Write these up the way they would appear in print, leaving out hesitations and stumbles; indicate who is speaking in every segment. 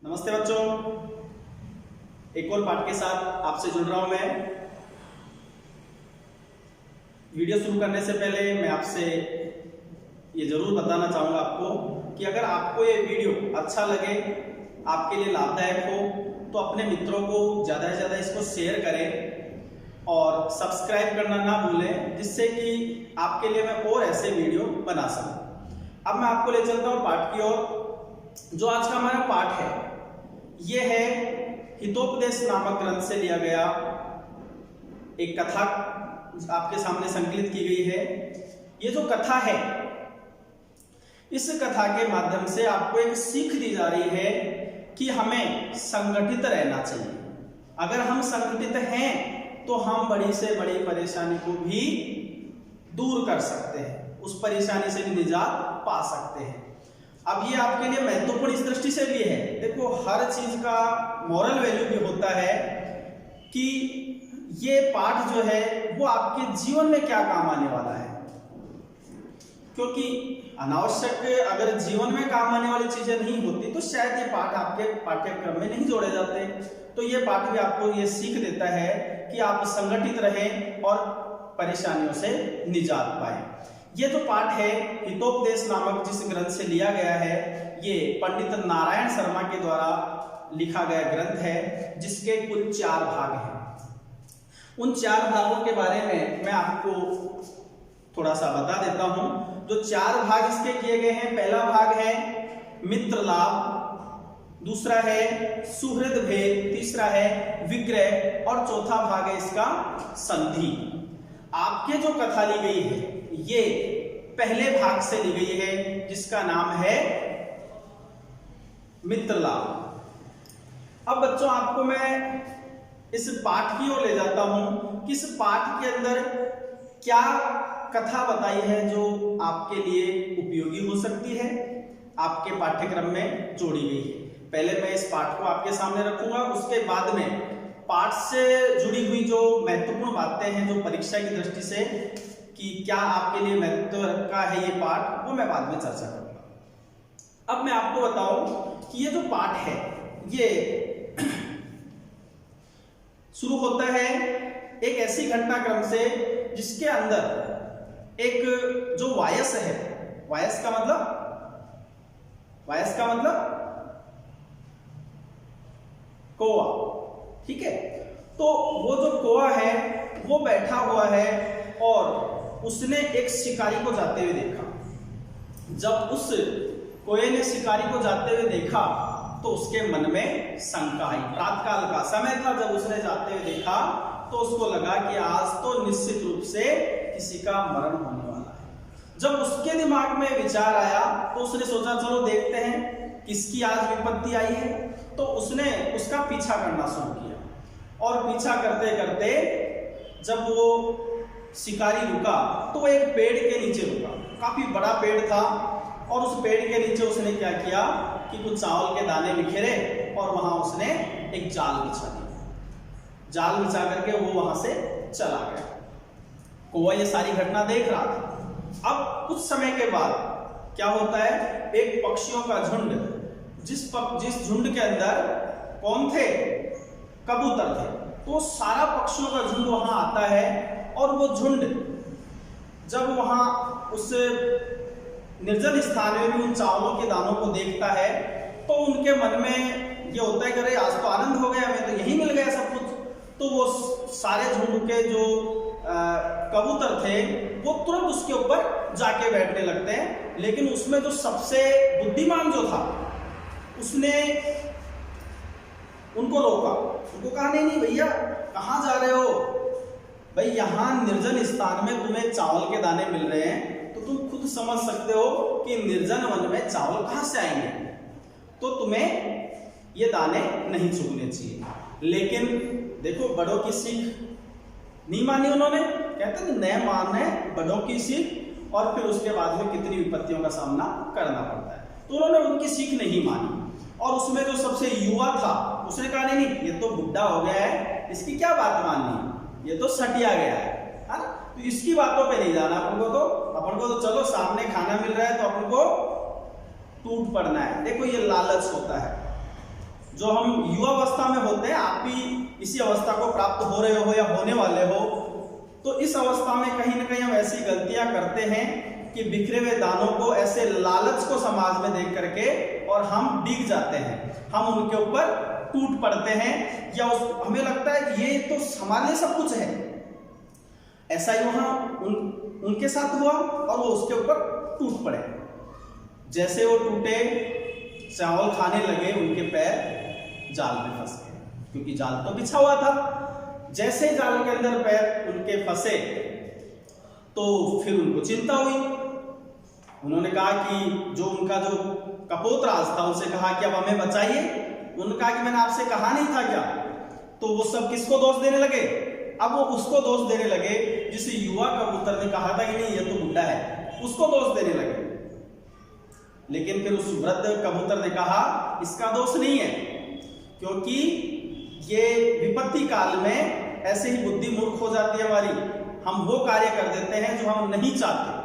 Speaker 1: नमस्ते बच्चों, एक और पाठ के साथ आपसे जुड़ रहा हूं मैं। वीडियो शुरू करने से पहले मैं आपसे ये जरूर बताना चाहूंगा आपको कि अगर आपको ये वीडियो अच्छा लगे, आपके लिए लाभदायक हो, तो अपने मित्रों को ज़्यादा से ज़्यादा इसको शेयर करें और सब्सक्राइब करना ना भूलें, जिससे कि आपके लिए मैं और ऐसे वीडियो बना सकूं। अब मैं आपको ले चलता हूँ पाठ की ओर। जो आज का हमारा पाठ है ये है हितोपदेश नामक ग्रंथ से लिया गया एक कथा आपके सामने संकलित की गई है। ये जो कथा है, इस कथा के माध्यम से आपको एक सीख दी जा रही है कि हमें संगठित रहना चाहिए। अगर हम संगठित हैं तो हम बड़ी से बड़ी परेशानी को भी दूर कर सकते हैं, उस परेशानी से भी निजात पा सकते हैं। अब ये आपके लिए महत्वपूर्ण इस दृष्टि से भी है, देखो हर चीज का मॉरल वैल्यू भी होता है कि ये पाठ जो है वो आपके जीवन में क्या काम आने वाला है। क्योंकि अनावश्यक अगर जीवन में काम आने वाली चीजें नहीं होती तो शायद ये पाठ आपके पाठ्यक्रम में नहीं जोड़े जाते। तो ये पाठ भी आपको ये सीख देता है कि आप संगठित रहें और परेशानियों से निजात पाएं। ये जो पाठ है हितोपदेश नामक जिस ग्रंथ से लिया गया है, ये पंडित नारायण शर्मा के द्वारा लिखा गया ग्रंथ है, जिसके कुल 4 भाग हैं। उन 4 भागों के बारे में मैं आपको थोड़ा सा बता देता हूं। जो 4 भाग इसके किए गए हैं, पहला भाग है मित्र लाभ, दूसरा है सुहृद भेद, तीसरा है विग्रह और चौथा भाग है इसका संधि। आपके जो कथा ली गई है ये पहले भाग से ली गई है, जिसका नाम है मित्र लाभ। अब बच्चों आपको मैं इस पाठ की ओर ले जाता हूं कि इस पाठ के अंदर क्या कथा बताई है जो आपके लिए उपयोगी हो सकती है, आपके पाठ्यक्रम में जोड़ी गई है। पहले मैं इस पाठ को आपके सामने रखूंगा, उसके बाद में पाठ से जुड़ी हुई जो महत्वपूर्ण बातें हैं जो परीक्षा की दृष्टि से कि क्या आपके लिए महत्व का है ये पाठ, वो मैं बाद में चर्चा करूंगा। अब मैं आपको बताऊं कि ये जो पाठ है ये शुरू होता है एक ऐसी घटनाक्रम से जिसके अंदर एक जो वायस है, वायस का मतलब कौवा, ठीक है। तो वो जो कौवा है वो बैठा हुआ है और उसने एक शिकारी को जाते हुए देखा। जब उस कौवे ने शिकारी को जाते हुए देखा तो उसके मन में शंका आई। प्रातःकाल का समय था जब उसने जाते हुए देखा, तो उसको लगा कि आज तो निश्चित रूप से किसी का मरण होने वाला है। जब उसके दिमाग में विचार आया तो उसने सोचा चलो देखते हैं किसकी आज विपत्ति आई है। तो उसने उसका पीछा करना शुरू किया और पीछा करते करते जब वो शिकारी रुका तो वो एक पेड़ के नीचे रुका। काफी बड़ा पेड़ था और उस पेड़ के नीचे उसने क्या किया कि कुछ चावल के दाने बिखेरे और वहां उसने एक जाल बिछा दिया। जाल बिछा करके वो वहां से चला गया। कौवा ये सारी घटना देख रहा था। अब कुछ समय के बाद क्या होता है, एक पक्षियों का झुंड, जिस झुंड के अंदर कौन थे, कबूतर थे, तो सारा पक्षियों का झुंड वहां आता है और वो झुंड जब वहां उस निर्जन स्थान में भी उन चावलों के दानों को देखता है तो उनके मन में ये होता है कि अरे आज तो आनंद हो गया, हमें तो यही मिल गया सब कुछ। तो वो सारे झुंड के जो कबूतर थे वो तुरंत उसके ऊपर जाके बैठने लगते हैं। लेकिन उसमें जो सबसे बुद्धिमान जो था उसने उनको रोका, उनको कहा नहीं भैया कहाँ जा रहे हो, भाई यहाँ निर्जन स्थान में तुम्हें चावल के दाने मिल रहे हैं तो तुम खुद समझ सकते हो कि निर्जन वन में चावल कहाँ से आएंगे, तो तुम्हें ये दाने नहीं चुगने चाहिए। लेकिन देखो बड़ों की सीख नहीं मानी उन्होंने, कहते हैं न माने बड़ों की सीख, और फिर उसके बाद में कितनी विपत्तियों का सामना करना पड़ता है। तो उन्होंने उनकी सीख नहीं मानी और उसमें जो सबसे युवा था उसने कहा नहीं ये तो बुढ़ा हो गया है, इसकी क्या बात माननी, ये तो सटिया गया है ना, तो इसकी बातों पे नहीं जाना अपन को तो चलो सामने खाना मिल रहा है तो अपन को टूट पड़ना है। देखो ये लालच होता है। जो हम युवा अवस्था में होते हैं, आप भी इसी अवस्था को प्राप्त हो रहे हो या होने वाले हो, तो इस अवस्था में कहीं ना कहीं हम ऐसी गलतियां करते हैं कि बिखरे हुए दानों को, ऐसे लालच को समाज में देख करके और हम डिग जाते हैं, हम उनके ऊपर टूट पड़ते हैं, या हमें लगता है ये तो हमारे लिए सब कुछ है। ऐसा ही वहां उनके साथ हुआ और वो उसके ऊपर टूट पड़े। जैसे वो टूटे, चावल खाने लगे, उनके पैर जाल में फंस गए, क्योंकि जाल तो बिछा हुआ था। जैसे जाल के अंदर पैर उनके फंसे तो फिर उनको चिंता हुई। उन्होंने कहा कि जो उनका जो कपोतराज था उनसे कहा कि अब हमें बचाइए। उन्होंने कहा कि मैंने आपसे कहा नहीं था क्या? तो वो सब किसको दोष देने लगे? अब वो उसको दोष देने लगे जिसे युवा कबूतर ने कहा था कि नहीं ये तो बुढ़ा है, उसको दोष देने लगे। लेकिन फिर उस वृद्ध कबूतर ने कहा इसका दोष नहीं है, क्योंकि ये विपत्ति काल में ऐसे ही बुद्धि मूर्ख हो जाती है हमारी, हम वो कार्य कर देते हैं जो हम नहीं चाहते।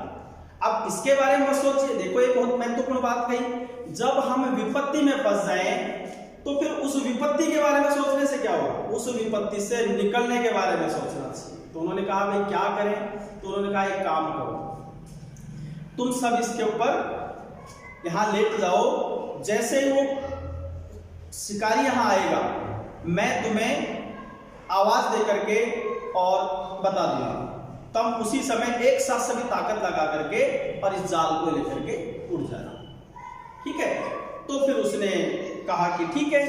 Speaker 1: अब इसके बारे में सोचिए, देखो ये बहुत महत्वपूर्ण बात कही, जब हम विपत्ति में फंस जाएं तो फिर उस विपत्ति के बारे में सोचने से क्या होगा? उस विपत्ति से निकलने के बारे में सोचना चाहिए। तो उन्होंने कहा भाई क्या करें? तो उन्होंने कहा एक काम करो, तुम सब इसके ऊपर यहां लेट जाओ, जैसे ही वो शिकारी यहां आएगा मैं तुम्हें आवाज दे करके और बता दूंगा, तब उसी समय एक साथ सभी ताकत लगा करके और इस जाल को लेकर के उड़ जाना, ठीक है? तो फिर उसने कहा कि ठीक है।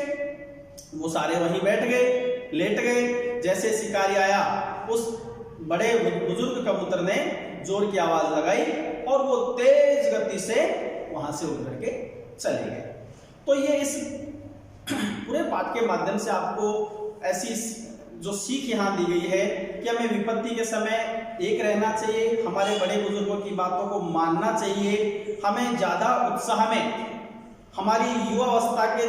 Speaker 1: वो सारे वहीं बैठ गए, लेट गए। जैसे शिकारी आया, उस बड़े बुजुर्ग कबूतर ने जोर की आवाज लगाई और वो तेज गति से वहां से उड़ करके चले गए। तो ये इस पूरे पाठ के माध्यम से आपको ऐसी जो सीख यहाँ दी गई है कि हमें विपत्ति के समय एक रहना चाहिए, हमारे बड़े बुजुर्गों की बातों को मानना चाहिए, हमें ज्यादा उत्साह में, हमारी युवा अवस्था के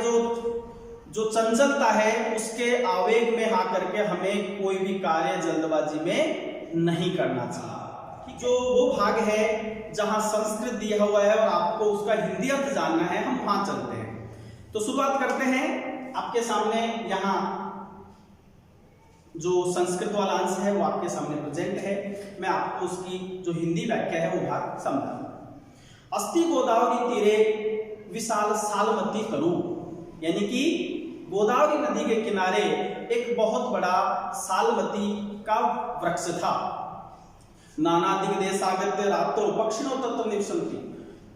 Speaker 1: जो चंचलता है उसके आवेग में आ करके हमें कोई भी कार्य जल्दबाजी में नहीं करना चाहिए। जो वो भाग है जहां संस्कृत दिया हुआ है और आपको उसका हिंदी अर्थ जानना है, हम वहां चलते हैं। तो शुरुआत करते हैं। आपके सामने यहाँ जो संस्कृत वाला अंश है वो आपके सामने प्रेजेंट है। मैं आपको उसकी जो हिंदी व्याख्या है वो भाग समझाऊंगा। अस्ति गोदावरी तीरे विशाल सालमती करू, यानी कि गोदावरी नदी के किनारे एक बहुत बड़ा सालमती का वृक्ष था। नाना दिग्देशागत रात्रो पक्षिणो तत्र निवसन्ति,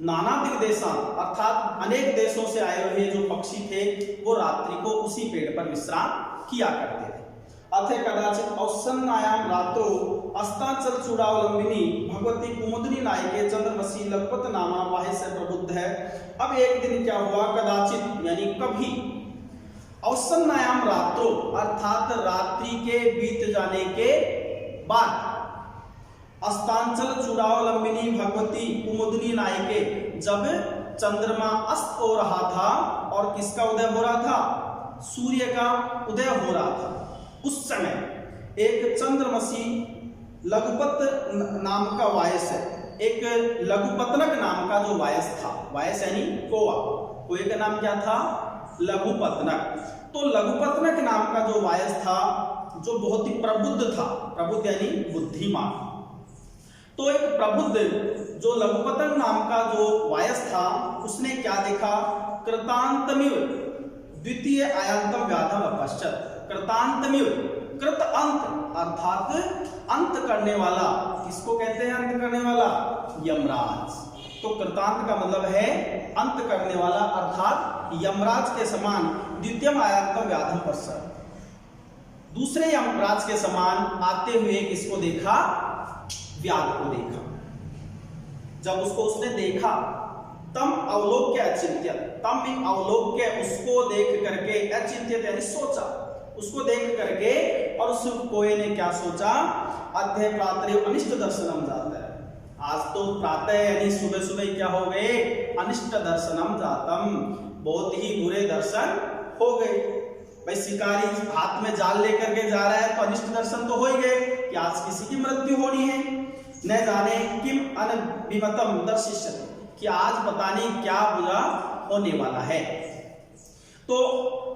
Speaker 1: नाना दिग्देशा अर्थात अनेक देशों से आए हुए जो पक्षी थे वो रात्रि को उसी पेड़ पर विश्राम किया करते थे। अथ कदाचित औसन्नायाम रात्रो अस्ताचल चूड़ावलंबिनी भगवती कुमुदनी नायके चंद्रमसी लखपत नामा वाहे से प्रबुद्ध है। अब एक दिन क्या हुआ, कदाचित यानी कभी, औसन्नायाम रात्रो अर्थात रात्रि के बीत जाने के बाद, अस्तांचल चूड़ावलंबिनी भगवती कुमुदनी नायके, जब चंद्रमा अस्त हो रहा था और किसका उदय हो रहा था? सूर्य का उदय हो रहा था। उस समय एक चंद्रमसी लघुपत नाम का वायस है, एक लघुपतनक नाम का जो वायस था, वायस यानी कोवा, कोए का नाम क्या था? लघुपतनक। तो लघुपतनक नाम का जो वायस था जो बहुत ही प्रबुद्ध था, प्रबुद्ध यानी बुद्धिमान। तो एक प्रबुद्ध जो लघुपतन नाम का जो वायस था उसने क्या देखा? कृतांतमिव द्वितीय आयांतम व्याधम अपश्चत। कृतांतमिव, कृत अंत अर्थात अंत करने वाला, किसको कहते हैं अंत करने वाला? यमराज। तो कृतांत का मतलब है अंत करने वाला, अर्थात यमराज के समान द्वितीय आयांतम व्याधम पश्चत, दूसरे यमराज के समान आते हुए किसको देखा? व्याध को देखा। जब उसको उसने देखा, तम अवलोक्य अचिंत्य, तम अवलोक्य, उसको देख करके, अचिंत्य यानी सोचा, उसको देख करके, और उस कोए ने क्या सोचा? अध्य प्रातः अनिष्ट दर्शनम जाता है। आज तो प्रातः यानी सुबह सुबह क्या हो गए? अनिष्ट दर्शनम जातम, बहुत ही बुरे दर्शन हो गए। भाई शिकारी हाथ में जाल लेकर के जा रहा है तो अनिष्ट दर्शन तो हो ही गए कि आज किसी की मृत्यु होनी है। न जाने किम अनभिमतम दर्शिष्यति, कि आज पता नहीं क्या बुरा होने वाला है। तो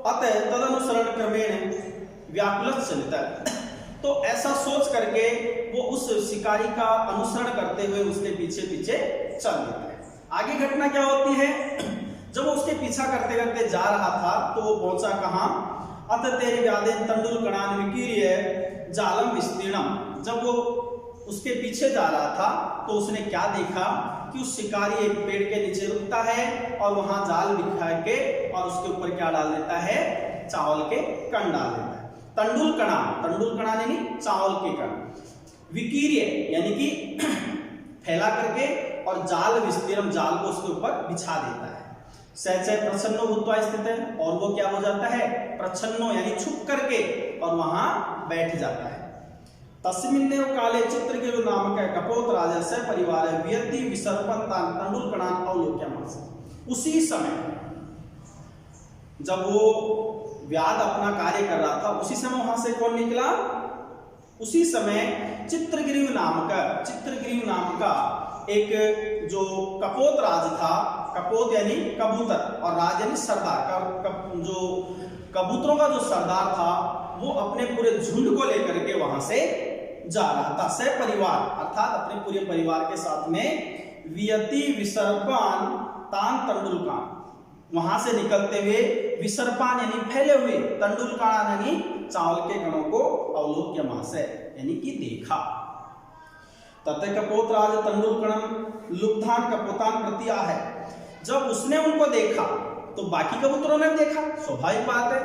Speaker 1: अतः तदनुसरण क्रमेण व्याकुलत चलता। तो ऐसा सोच करके वो उस शिकारी का अनुसरण करते हुए उसके पीछे पीछे चल देता है। आगे घटना क्या होती है, जब वो उसके पीछा करते करते जा रहा था तो वो पहुंचा कहां, अत तेरे व्यादेन तंडुल कणान विकीर्य जालम विस्तीर्णम। जब वो उसके पीछे जा रहा था तो उसने क्या देखा कि उस शिकारी एक पेड़ के नीचे रुकता है और वहां जाल बिछा के और उसके ऊपर क्या डाल देता है, चावल के कण डाल देता है। तंडुल कणा यानी चावल के कण, विकीर्य यानी कि फैला करके, और जाल विस्तीर्णम जाल को उसके ऊपर बिछा देता है। सहचय प्रसन्नो भूत्वा स्थित है, और वो क्या हो जाता है, प्रसन्नो यानी छुप करके और वहां बैठ जाता है। तस्मिन्नेव काले चित्रगिरु नामक कपोत राजस्य परिवार व्यति विसर्पण तंडुल कणान अवलोक्यमास। उसी समय जब वो व्याध अपना कार्य कर रहा था, उसी समय वहां से कौन निकला, उसी समय चित्रगिरु नाम का एक जो कपोत राज था, कपोत यानी कबूतर और राज यानी सरदार, जो कबूतरों का जो सरदार था वो अपने पूरे झुंड को लेकर के वहां से जा रहा था। सह परिवार अर्थात अपने पूरे परिवार के साथ में वियति विसर्पान तान तंडुलकान, वहां से निकलते हुए विसर्पान यानी फैले हुए, तंडुलकान यानी चावल के कणों को अवलोक्यमास यानी कि देखा। ततः कपोत राज तंडुलकणम लुब्धान कपोतान प्रति आहे। जब उसने उनको देखा तो बाकी कबूतरों ने देखा, स्वाभाविक बात है।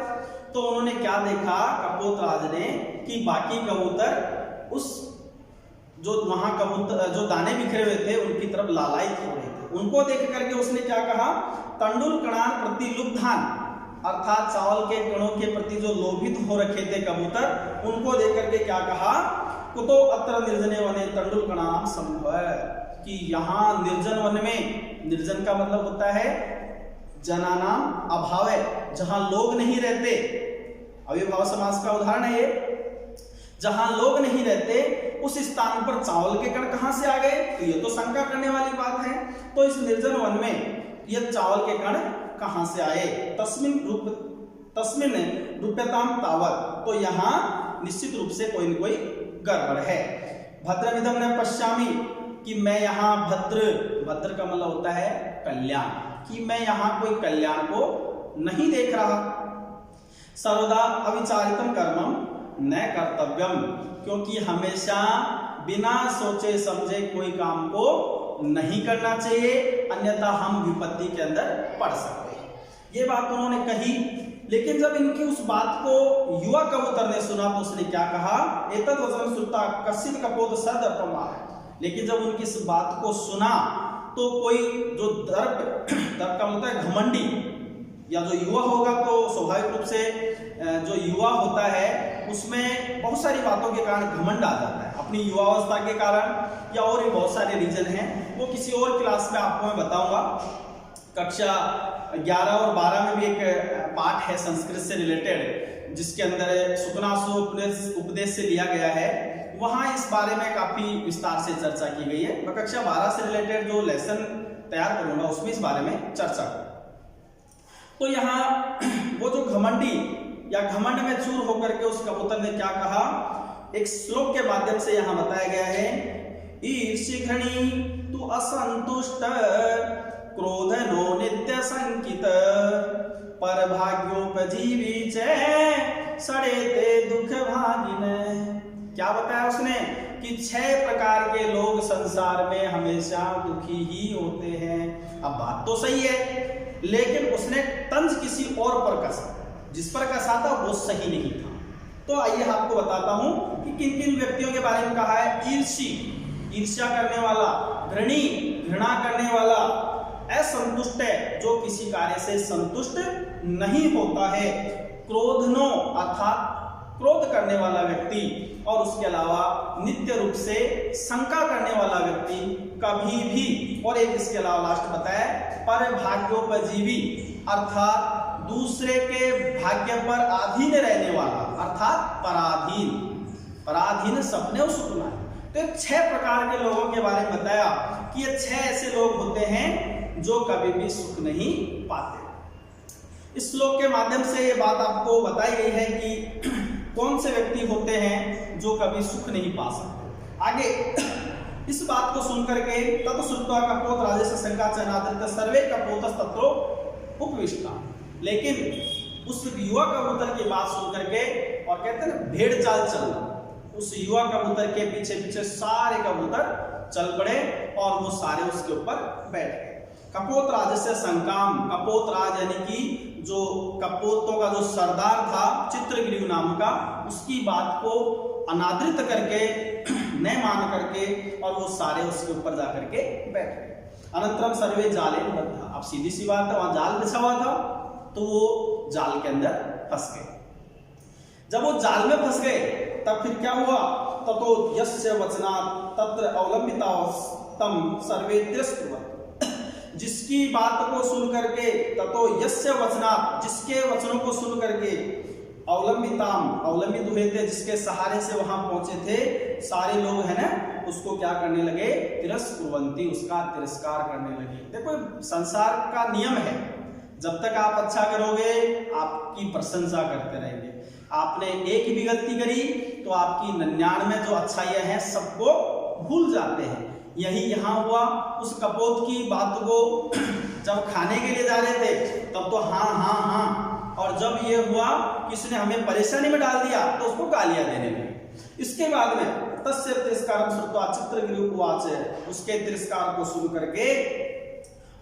Speaker 1: तो उन्होंने क्या देखा, कपोत राज ने, कि बाकी कबूतर उस जो वहां कबूतर जो दाने बिखरे हुए थे उनकी तरफ लालायित हो रहे थे। उनको देख करके उसने क्या कहा, तंडुल कणान प्रति लुब्धान, अर्थात चावल के कणों के प्रति जो लोभित हो रखे थे कबूतर, उनको देख करके क्या कहा, कुतो अत्र निर्जने वने तंडुल कणानाम संभव, कि यहाँ निर्जन वन में, निर्जन का मतलब होता है जनानाम अभाव है, जहां लोग नहीं रहते, अविभाव समास का उदाहरण है ये, जहां लोग नहीं रहते उस स्थान पर चावल के कण कहां से आ गए, तो ये तो शंका करने वाली बात है। तो इस निर्जन वन में ये चावल के कण कहां से आए, तस्मिन रूप्यताम तावत, तो यहाँ निश्चित रूप से कोई न कोई गड़बड़ है। भद्रमिदं न पश्यामि, कि मैं यहाँ भद्र का मतलब होता है कल्याण, कि मैं यहाँ कोई कल्याण को नहीं देख रहा। सर्वदा अविचारितम कर्मम न कर्तव्यम, क्योंकि हमेशा बिना सोचे समझे कोई काम को नहीं करना चाहिए, अन्यथा हम विपत्ति के अंदर पड़ सकते हैं। ये बात उन्होंने कही, लेकिन जब इनकी उस बात को युवा कबूतर ने सुना तो उसने क्या कहा, एतद् वचनं श्रुत्वा कश्चित् कपोत सदर्पमाह। लेकिन जब उनकी इस बात को सुना तो कोई जो दर्प का मतलब है घमंडी, या जो युवा होगा तो स्वाभाविक रूप से जो युवा होता है उसमें बहुत सारी बातों के कारण घमंड आ जाता है, अपनी युवावस्था के कारण, या और भी बहुत सारे रीजन हैं, वो किसी और क्लास में आपको मैं बताऊंगा। कक्षा 11 और 12 में भी एक पाठ है संस्कृत से रिलेटेड, जिसके अंदर सुकनासु उपदेश से लिया गया है, वहां इस बारे में काफी विस्तार से चर्चा की गई है। मैं कक्षा 12 से रिलेटेड जो लेसन तैयार करूंगा उसमें इस बारे में चर्चा करूंगा। तो यहाँ वो जो घमंडी या घमंड में चूर होकर के उस कबूतर ने क्या कहा, एक श्लोक के माध्यम से यहाँ बताया गया है, ईर्षिघ्नी तु असंतुष्ट क्रोधनो नित्य संकित पर भाग्योपजीवी च सड़ेते दुख भागिने। क्या बताया उसने कि 6 प्रकार के लोग संसार में हमेशा दुखी ही होते हैं। अब बात तो सही है, लेकिन उसने तंज किसी और पर कसा, जिस पर कसा था वो सही नहीं था। तो आइए आपको बताता हूं कि किन किन व्यक्तियों के बारे में कहा है। ईर्ष्या करने वाला, घृणा करने वाला, असंतुष्ट है, जो किसी कार्य से संतुष्ट नहीं होता है, क्रोधनो अर्थात क्रोध करने वाला व्यक्ति, और उसके अलावा नित्य रूप से शंका करने वाला व्यक्ति कभी भी, और एक इसके अलावा लास्ट बताया पर भाग्योपजीवी अर्थात दूसरे के भाग्य पर अधीन रहने वाला, अर्थात पराधीन सपने सुखना है। तो 6 प्रकार के लोगों के बारे में बताया कि ये 6 ऐसे लोग होते हैं जो कभी भी सुख नहीं पाते। इस श्लोक के माध्यम से ये बात आपको बताई गई है कि कौन से व्यक्ति होते हैं जो कभी सुख नहीं पा सकते। आगे इस बात को सुनकर के तत् श्रुत्वा कपोत राजेश शंका चनादृत सर्वे कपोतस तत्रो उपविष्टा, लेकिन उस युवा कबूतर की बात सुन करके और कहते हैं ना भेड़ चाल चलना, उस युवा कबूतर के पीछे पीछे सारे कबूतर चल पड़े और वो सारे उसके ऊपर बैठ गए। कपोत राज से संकाम, कपोत राज यानी कि जो कपोतों का जो सरदार था चित्रग्रीव नाम का, उसकी बात को अनादृत करके न मान करके और वो सारे उसके ऊपर जाकर के बैठ गए। अनंतरम सर्वे जाले बद्धा, अब सीधी सी बात है, वहां जाल बिछा हुआ था तो वो जाल के अंदर फंस गए। जब वो जाल में फंस गए तब फिर क्या हुआ, ततो यस्य वचनात् तत्र अवलंबिता तम सर्वे तिरस्कुर्वन्, जिसकी बात को सुन करके ततो यस्य वचनात्, जिसके वचनों को सुन करके अवलंबिताम, अवलंबित हुए थे, जिसके सहारे से वहां पहुंचे थे, सारे लोग है ना उसको क्या करने लगे, तिरस्कुर्वन्ति, उसका तिरस्कार करने लगे। देखो संसार का नियम है, जब तक आप अच्छा करोगे आपकी प्रशंसा करते रहेंगे। आपने एक भी गलती करी तो आपकी 99 जो अच्छाइयां हैं सबको भूल जाते हैं। यही यहाँ हुआ, उस कपोत की बात को जब खाने के लिए जा रहे थे तब तो हाँ हाँ हाँ, और जब ये हुआ किसने हमें परेशानी में डाल दिया तो उसको गालियां देने लगे। इसके बाद में तस्य तिरस्कारं श्रुत्वा चित्रग्रीव उवाच, उसके तिरस्कार को सुन करके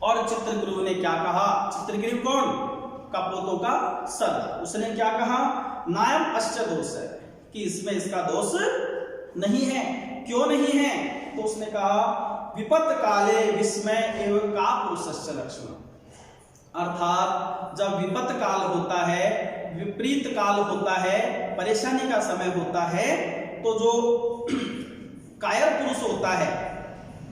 Speaker 1: और चित्रग्रीव ने क्या कहा, चित्रग्रीव कौन, कपोतों का सरदार, उसने क्या कहा, नायम अश्च दोष है, कि इसमें इसका दोष नहीं है। क्यों नहीं है, तो उसने कहा विपत काले विस्मय एवं का पुरुषस्य लक्षण, अर्थात जब विपत काल होता है, विपरीत काल होता है, परेशानी का समय होता है, तो जो कायर पुरुष होता है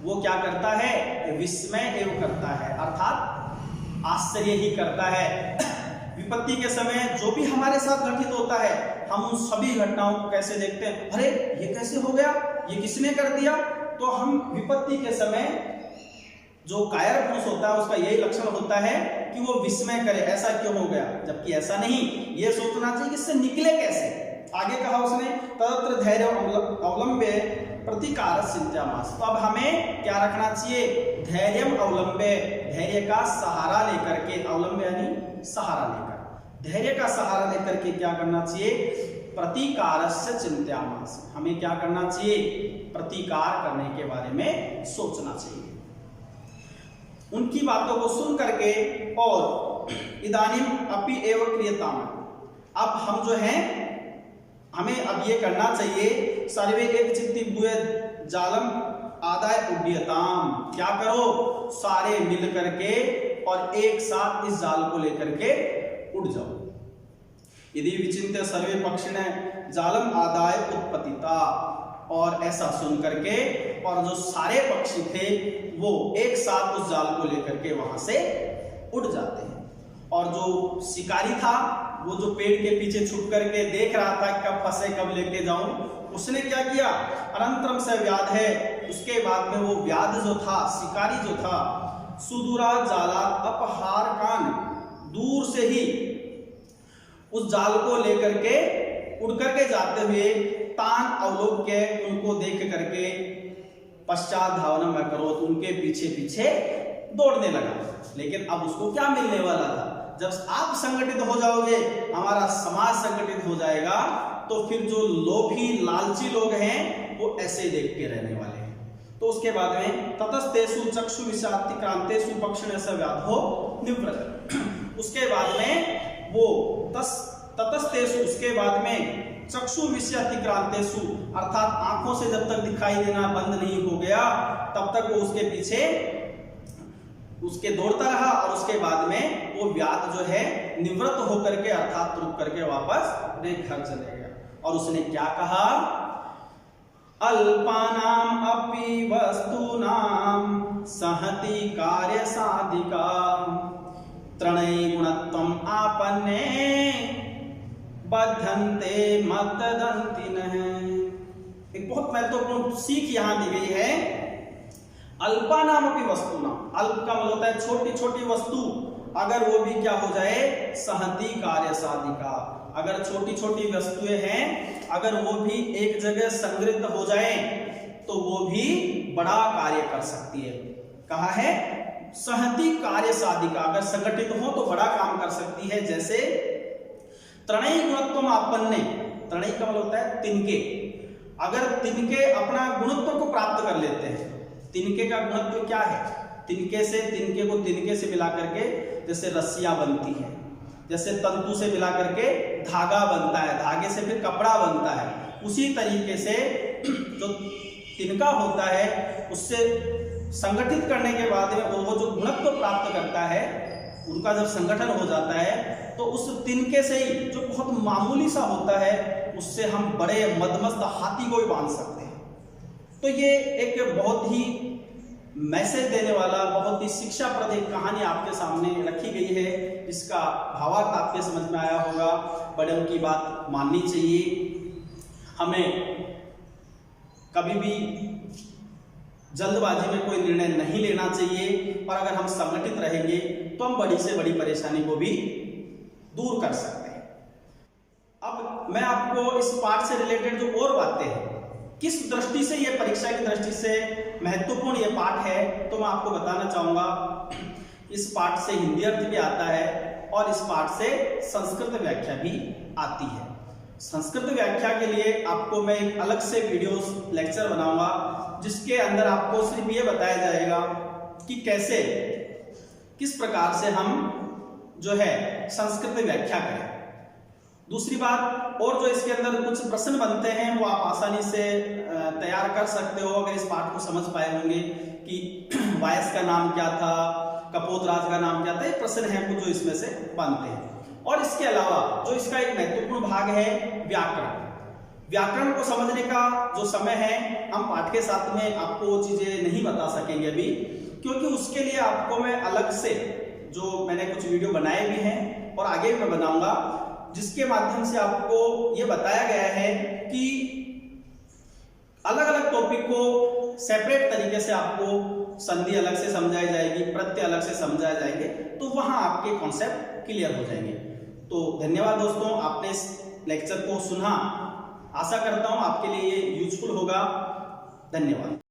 Speaker 1: वो क्या करता है, विस्मय एवं करता है, अर्थात आश्चर्य ही करता है। विपत्ति के समय जो भी हमारे साथ घटित होता है हम उन सभी घटनाओं को कैसे देखते हैं, अरे ये कैसे हो गया, ये किसने कर दिया। तो हम विपत्ति के समय जो कायर पुरुष होता है उसका यही लक्षण होता है कि वो विस्मय करे, ऐसा क्यों हो गया, जबकि ऐसा नहीं, ये सोचना चाहिए कि इससे निकले कैसे। आगे कहा उसने तत्र धैर्य अवलंबे प्रतिकार सिद्धामास, तो अब हमें क्या रखना चाहिए, धैर्यम अवलंबे, धैर्य का सहारा लेकर के, अवलंबे यानी सहारा लेकर, धैर्य का सहारा लेकर के क्या करना चाहिए, प्रतिकारस्य चिंत्यामास, हमें क्या करना चाहिए, प्रतिकार करने के बारे में सोचना चाहिए। उनकी बातों को सुन करके और इदानीम अपि एव क्रियताम, अब हम जो हैं हमें अब ये करना चाहिए, सर्वे एक चित्ती भूय जालम आदाय उड्डयताम, क्या करो, सारे मिल करके और एक साथ इस जाल को लेकर के उड़ जाओ। यदि विचिंत्य सर्वे पक्षिणे जालम आदाय उत्पतिता, और ऐसा सुन करके और जो सारे पक्षी थे वो एक साथ उस जाल को लेकर के वहां से उड़ जाते हैं। और जो शिकारी था वो जो पेड़ के पीछे छुप करके देख रहा था कब फंसे कब लेके जाऊं, उसने क्या किया, अनंतरम से व्याध है, उसके बाद में वो व्याध जो था, शिकारी जो था, सुदूरा जाला अपहार कान, दूर से ही उस जाल को लेकर के उड़ करके जाते हुए तान अवलोक्य, उनको देख करके पश्चात धावना में करो, तो उनके पीछे पीछे दौड़ने लगा। लेकिन अब उसको क्या मिलने वाला था, जब आप संगठित हो जाओगे, हमारा समाज संगठित हो जाएगा, तो फिर जो लोभी लालची लोग हैं वो ऐसे देख के रहने वाले हैं। तो उसके बाद में ततस्तेषु चक्षु विषातिक्रांतेषु पक्षिणस्य व्याधो निवृत्त, उसके बाद में वो ततस्तेषु, उसके बाद में चक्षु विषयातिक्रांतेषु, अर्थात आंखों से जब तक दिखाई देना बंद नहीं हो गया तब तक वो उसके पीछे उसके दौड़ता रहा, और उसके बाद में वो व्याध जो है निवृत्त होकर के अर्थात रुक करके वापस अपने घर चले गया। और उसने क्या कहा, अल्पानाम अपि वस्तूनाम सहति कार्य साधिका त्रणय गुणत्वम आपन्ने बद्धन्ते मतदन्तिनः। एक बहुत महत्वपूर्ण सीख यहां दी गई है, अल्पानामपि वस्तूनां, अल्प का मतलब होता है छोटी छोटी वस्तु, अगर वो भी क्या हो जाए, सहती कार्य साधिका, अगर छोटी छोटी वस्तुएं हैं अगर वो भी एक जगह संग्रहित हो जाए तो वो भी बड़ा कार्य कर सकती है। कहा है सहती कार्य साधिका, अगर संगठित हो तो बड़ा काम कर सकती है। जैसे त्रणय गुणत्वम आपन्ने, त्रणय का मतलब होता है तिनके, अगर तिनके अपना गुणत्व को प्राप्त कर लेते हैं, तिनके का गुणत्व क्या है, तिनके से तिनके को तिनके से मिला करके जैसे रस्सियां बनती है, जैसे तंतु से मिला करके धागा बनता है, धागे से फिर कपड़ा बनता है, उसी तरीके से जो तिनका होता है उससे संगठित करने के बाद में वो जो गुणत्व प्राप्त करता है, उनका जब संगठन हो जाता है तो उस तिनके से ही जो बहुत मामूली सा होता है उससे हम बड़े मदमस्त हाथी को भी बांध सकते हैं। तो ये एक बहुत ही मैसेज देने वाला, बहुत ही शिक्षाप्रद एक कहानी आपके सामने रखी गई है, जिसका भावार्थ आपके समझ में आया होगा। बड़ों की बात माननी चाहिए, हमें कभी भी जल्दबाजी में कोई निर्णय नहीं लेना चाहिए, और अगर हम संगठित रहेंगे तो हम बड़ी से बड़ी परेशानी को भी दूर कर सकते हैं। अब मैं आपको इस पाठ से रिलेटेड जो और बातें हैं, किस दृष्टि से ये परीक्षा की दृष्टि से महत्वपूर्ण ये पाठ है, तो मैं आपको बताना चाहूंगा। इस पाठ से हिंदी अर्थ भी आता है और इस पाठ से संस्कृत व्याख्या भी आती है। संस्कृत व्याख्या के लिए आपको मैं एक अलग से वीडियोस लेक्चर बनाऊंगा, जिसके अंदर आपको सिर्फ ये बताया जाएगा कि कैसे, किस प्रकार से हम जो है संस्कृत व्याख्या करें। दूसरी बात, और जो इसके अंदर कुछ प्रश्न बनते हैं वो आप आसानी से तैयार कर सकते हो अगर इस पाठ को समझ पाए होंगे कि वायस का नाम क्या था, कपोतराज का नाम क्या था, ये प्रश्न हैं कुछ जो इसमें से बनते हैं। और इसके अलावा जो इसका एक महत्वपूर्ण भाग है व्याकरण, व्याकरण को समझने का जो समय है, हम पाठ के साथ में आपको वो चीजें नहीं बता सकेंगे अभी, क्योंकि उसके लिए आपको मैं अलग से जो मैंने कुछ वीडियो बनाए भी हैं और आगे भी मैं बनाऊंगा, जिसके माध्यम से आपको ये बताया गया है कि अलग अलग टॉपिक को सेपरेट तरीके से आपको संधि अलग से समझाई जाएगी, प्रत्यय अलग से समझाए जाएंगे, तो वहां आपके कॉन्सेप्ट क्लियर हो जाएंगे। तो धन्यवाद दोस्तों, आपने इस लेक्चर को सुना, आशा करता हूं आपके लिए ये यूजफुल होगा। धन्यवाद।